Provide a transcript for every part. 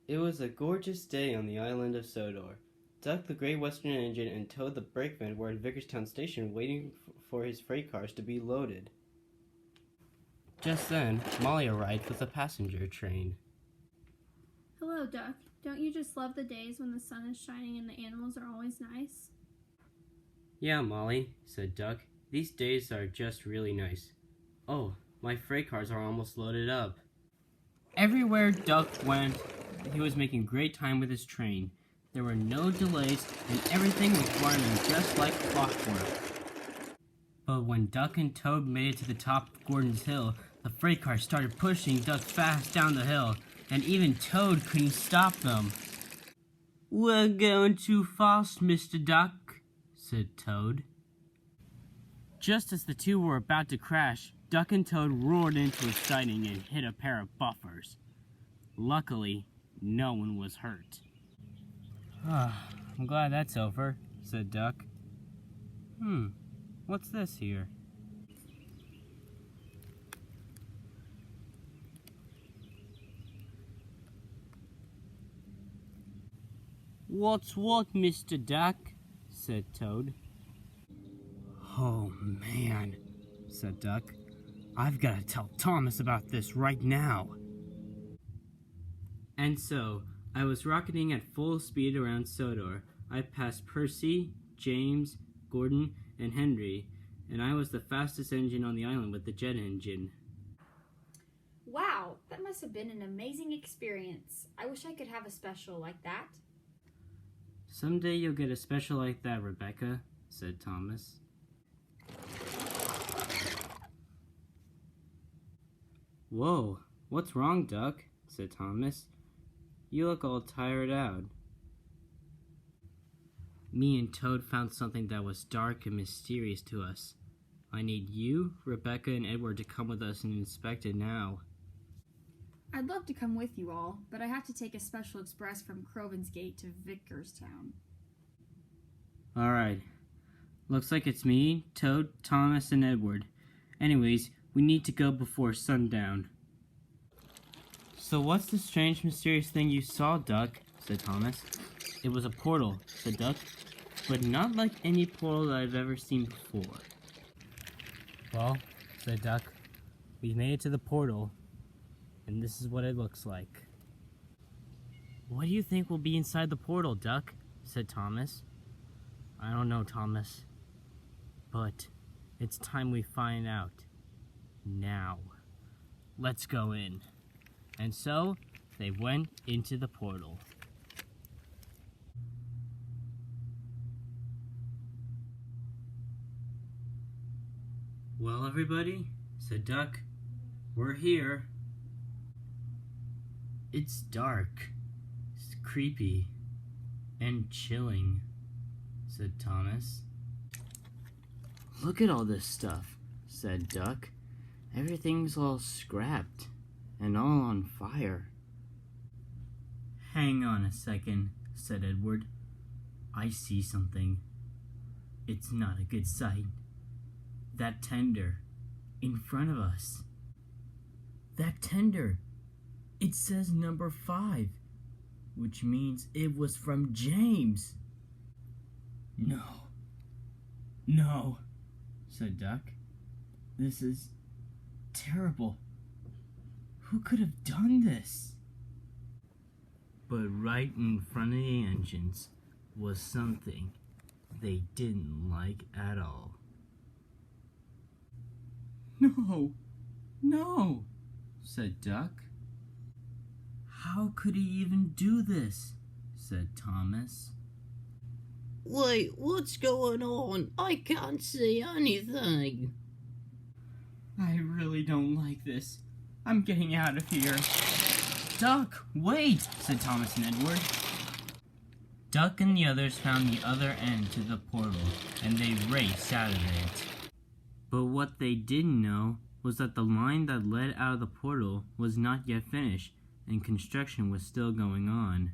It was a gorgeous day on the island of Sodor. Duck the Great Western Engine and Toad the Brakeman were at Vickerstown Station waiting for his freight cars to be loaded. Just then, Molly arrived with a passenger train. Hello, Duck. Don't you just love the days when the sun is shining and the animals are always nice? Yeah, Molly, said Duck. These days are just really nice. Oh, my freight cars are almost loaded up. Everywhere Duck went, he was making great time with his train. There were no delays, and everything was running just like clockwork. But when Duck and Toad made it to the top of Gordon's Hill, the freight car started pushing Duck fast down the hill, and even Toad couldn't stop them. "We're going too fast, Mr. Duck," said Toad. Just as the two were about to crash, Duck and Toad roared into a siding and hit a pair of buffers. Luckily, no one was hurt. I'm glad that's over, said Duck. What's this here? What's what, Mr. Duck? Said Toad. Oh, man, said Duck. I've got to tell Thomas about this right now. And so, I was rocketing at full speed around Sodor. I passed Percy, James, Gordon, and Henry, and I was the fastest engine on the island with the jet engine. Wow, that must have been an amazing experience. I wish I could have a special like that. Someday you'll get a special like that, Rebecca, said Thomas. Whoa, what's wrong, Duck? Said Thomas. You look all tired out. Me and Toad found something that was dark and mysterious to us. I need you, Rebecca, and Edward to come with us and inspect it now. I'd love to come with you all, but I have to take a special express from Crovan's Gate to Vickerstown. Alright. Looks like it's me, Toad, Thomas, and Edward. Anyways, we need to go before sundown. So what's the strange, mysterious thing you saw, Duck? Said Thomas. It was a portal, said Duck, but not like any portal that I've ever seen before. Well, said Duck, we made it to the portal, and this is what it looks like. What do you think will be inside the portal, Duck? Said Thomas. I don't know, Thomas, but it's time we find out. Now, let's go in. And so, they went into the portal. Well, everybody, said Duck, we're here. It's dark, it's creepy, and chilling, said Thomas. Look at all this stuff, said Duck. Everything's all scrapped and all on fire. Hang on a second, said Edward. I see something. It's not a good sight. That tender, in front of us. That tender, it says number 5, which means it was from James. No, said Duck. This is terrible. Who could have done this? But right in front of the engines was something they didn't like at all. No, said Duck. How could he even do this? Said Thomas. Wait, what's going on? I can't see anything. I really don't like this. I'm getting out of here. Duck, wait, said Thomas and Edward. Duck and the others found the other end to the portal, and they raced out of it. But what they didn't know was that the line that led out of the portal was not yet finished, and construction was still going on.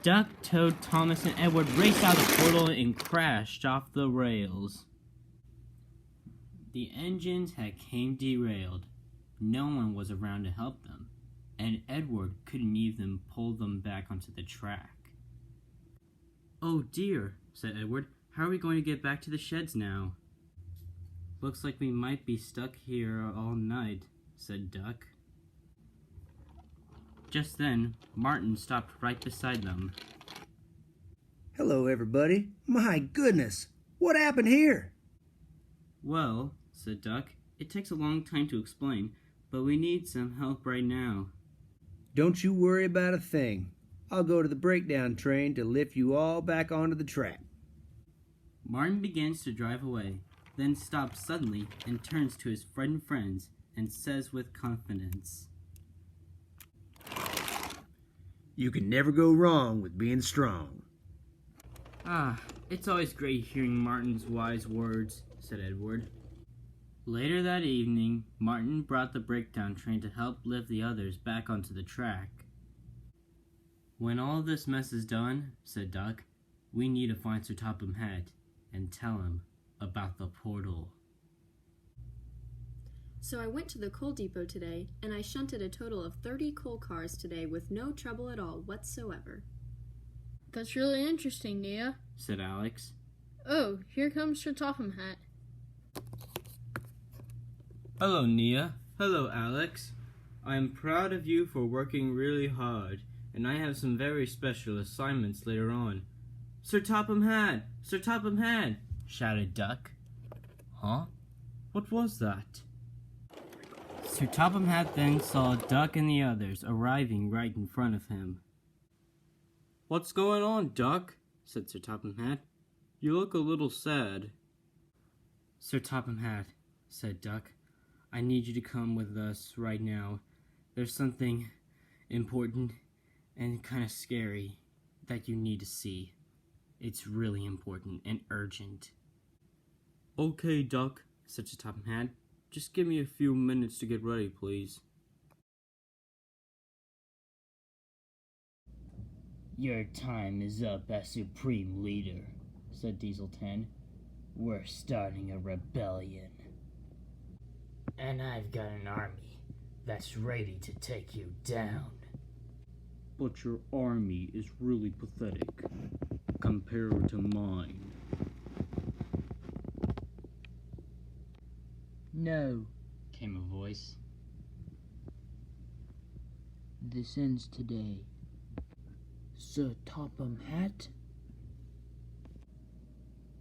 Duck, Toad, Thomas, and Edward raced out of the portal and crashed off the rails. The engines had came derailed. No one was around to help them, and Edward couldn't even pull them back onto the track. "Oh dear," said Edward. "How are we going to get back to the sheds now?" "Looks like we might be stuck here all night," said Duck. Just then, Martin stopped right beside them. Hello, everybody. My goodness, what happened here? "Well," said Duck, "it takes a long time to explain, but we need some help right now." Don't you worry about a thing. I'll go to the breakdown train to lift you all back onto the track. Martin begins to drive away, then stops suddenly and turns to his friends and says with confidence, You can never go wrong with being strong. "Ah, it's always great hearing Martin's wise words," said Edward. Later that evening, Martin brought the breakdown train to help lift the others back onto the track. "When all this mess is done," said Duck, "we need to find Sir Topham Hatt and tell him about the portal." So I went to the coal depot today, and I shunted a total of 30 coal cars today with no trouble at all whatsoever. That's really interesting, Nia. said Alex. Oh, here comes Sir Topham Hatt. "Hello, Nia. Hello, Alex. I am proud of you for working really hard, and I have some very special assignments later on." "Sir Topham Hatt! Sir Topham Hatt!" shouted Duck. "Huh? What was that?" Sir Topham Hatt then saw Duck and the others arriving right in front of him. "What's going on, Duck?" said Sir Topham Hatt. "You look a little sad." "Sir Topham Hatt," said Duck, "I need you to come with us right now. There's something important and kind of scary that you need to see. It's really important and urgent." "Okay, Duck," said Sir Topham Hatt. "Just give me a few minutes to get ready, please." "Your time is up as Supreme Leader," said Diesel 10. "We're starting a rebellion. And I've got an army that's ready to take you down." "But your army is really pathetic compared to mine." "No," came a voice. "This ends today. Sir Topham Hatt?"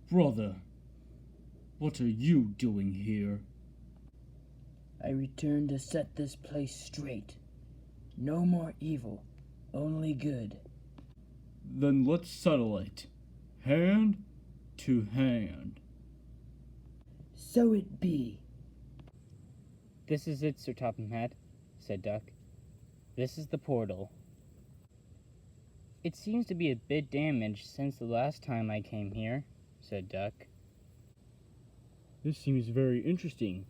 "Brother, what are you doing here?" "I returned to set this place straight. No more evil, only good." "Then let's settle it. Hand to hand." So it be. "This is it, Sir Topham Hatt," said Duck. "This is the portal. It seems to be a bit damaged since the last time I came here," said Duck. "This seems very interesting.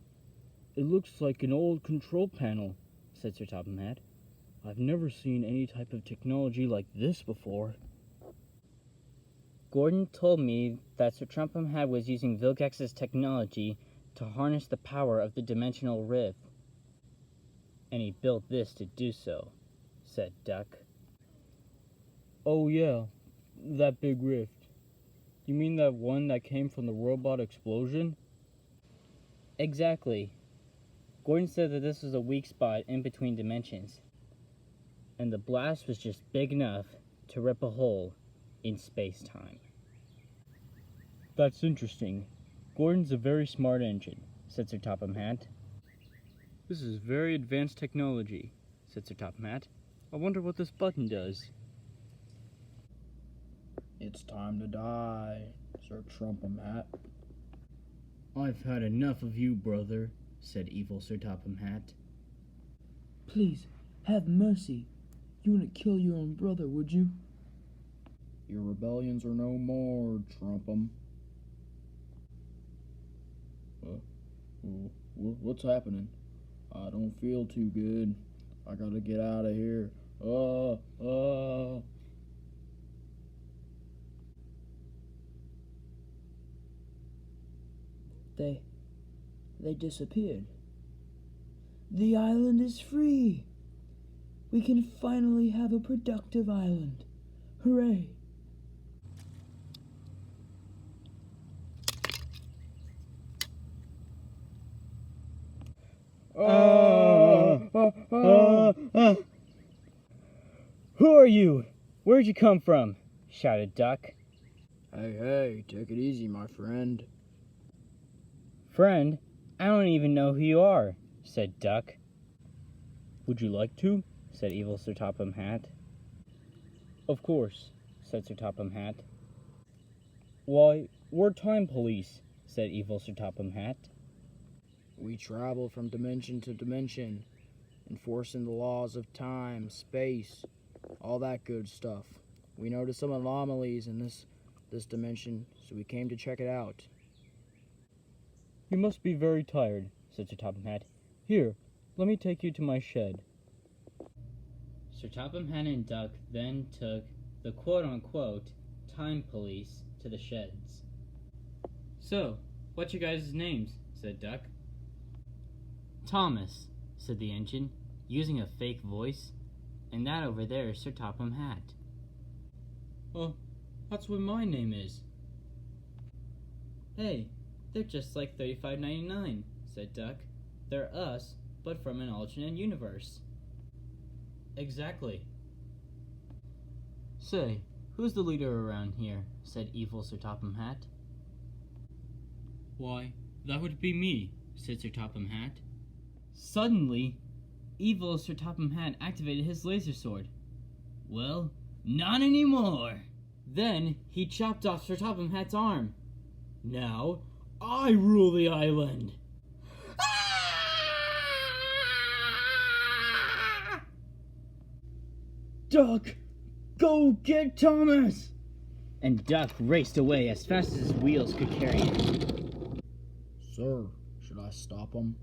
It looks like an old control panel," said Sir Topham Hatt. "I've never seen any type of technology like this before." "Gordon told me that Sir Topham Hatt was using Vilgax's technology to harness the power of the dimensional rift. And he built this to do so," said Duck. "Oh yeah, that big rift. You mean that one that came from the robot explosion?" "Exactly. Gordon said that this was a weak spot in between dimensions, and the blast was just big enough to rip a hole in space-time." "That's interesting. Gordon's a very smart engine," said Sir Topham Hatt. "This is very advanced technology," said Sir Topham Hatt. "I wonder what this button does." It's time to die, Sir Topham Hatt. "I've had enough of you, brother," said evil Sir Topham Hatt. Please, have mercy. You wouldn't kill your own brother, would you? Your rebellions are no more, Trumpum. What's happening? I don't feel too good. I gotta get out of here. They disappeared. The island is free. We can finally have a productive island. Hooray! Who are you? Where'd you come from? Shouted Duck. Hey, take it easy, my friend. Friend, I don't even know who you are, said Duck. Would you like to? Said Evil Sir Topham Hatt. Of course. Said Sir Topham Hatt. Why, we're time police. Said Evil Sir Topham Hatt. We travel from dimension to dimension, enforcing the laws of time, space, all that good stuff. We noticed some anomalies in this dimension, so we came to check it out. You must be very tired, said Sir Topham Hatt. Here, let me take you to my shed. Sir Topham Hatt and Duck then took the quote-unquote time police to the sheds. So, what's your guys' names? Said Duck. Thomas, said the engine, using a fake voice. And that over there is Sir Topham Hatt. Oh, that's what my name is. Hey, they're just like $35.99, said Duck. They're us, but from an alternate universe. Exactly. Say, who's the leader around here? Said Evil Sir Topham Hatt. Why, that would be me, said Sir Topham Hatt. Suddenly, Evil Sir Topham Hatt activated his laser sword. Well, not anymore. Then he chopped off Sir Topham Hatt's arm. Now, I rule the island. Duck, go get Thomas! And Duck raced away as fast as his wheels could carry him. Sir, should I stop him?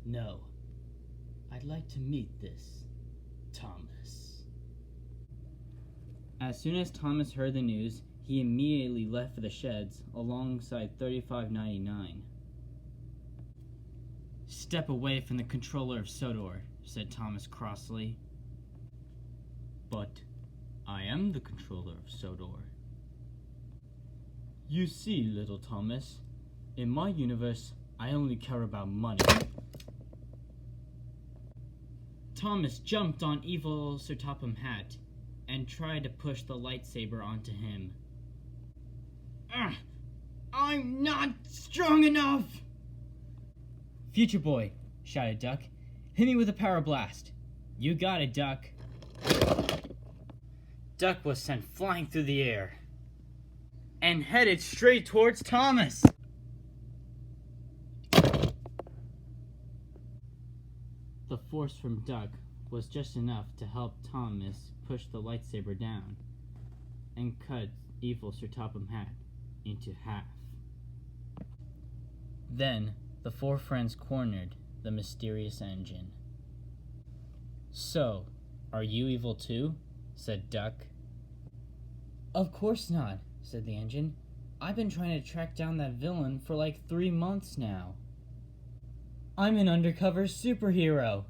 No. I'd like to meet this Thomas. As soon as Thomas heard the news, he immediately left for the sheds alongside $35.99. Step away from the controller of Sodor, said Thomas crossly. But I am the controller of Sodor. You see, little Thomas, in my universe, I only care about money. Thomas jumped on Evil Sir Topham Hatt and tried to push the lightsaber onto him. I'm not strong enough! Future Boy, shouted Duck. Hit me with a power blast. You got it, Duck. Duck was sent flying through the air and headed straight towards Thomas. The force from Duck was just enough to help Thomas push the lightsaber down and cut Evil Sir Topham Hatt into half. Then the four friends cornered the mysterious engine. So, are you evil too? Said Duck. Of course not, said the engine. I've been trying to track down that villain for like 3 months now. I'm an undercover superhero.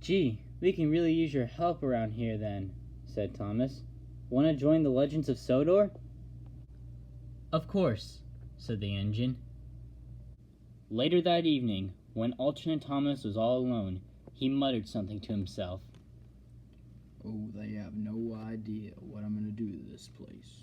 Gee, we can really use your help around here then, said Thomas. Want to join the Legends of Sodor? Of course, said the engine. Later that evening, when alternate Thomas was all alone, he muttered something to himself. Oh, they have no idea what I'm gonna do to this place.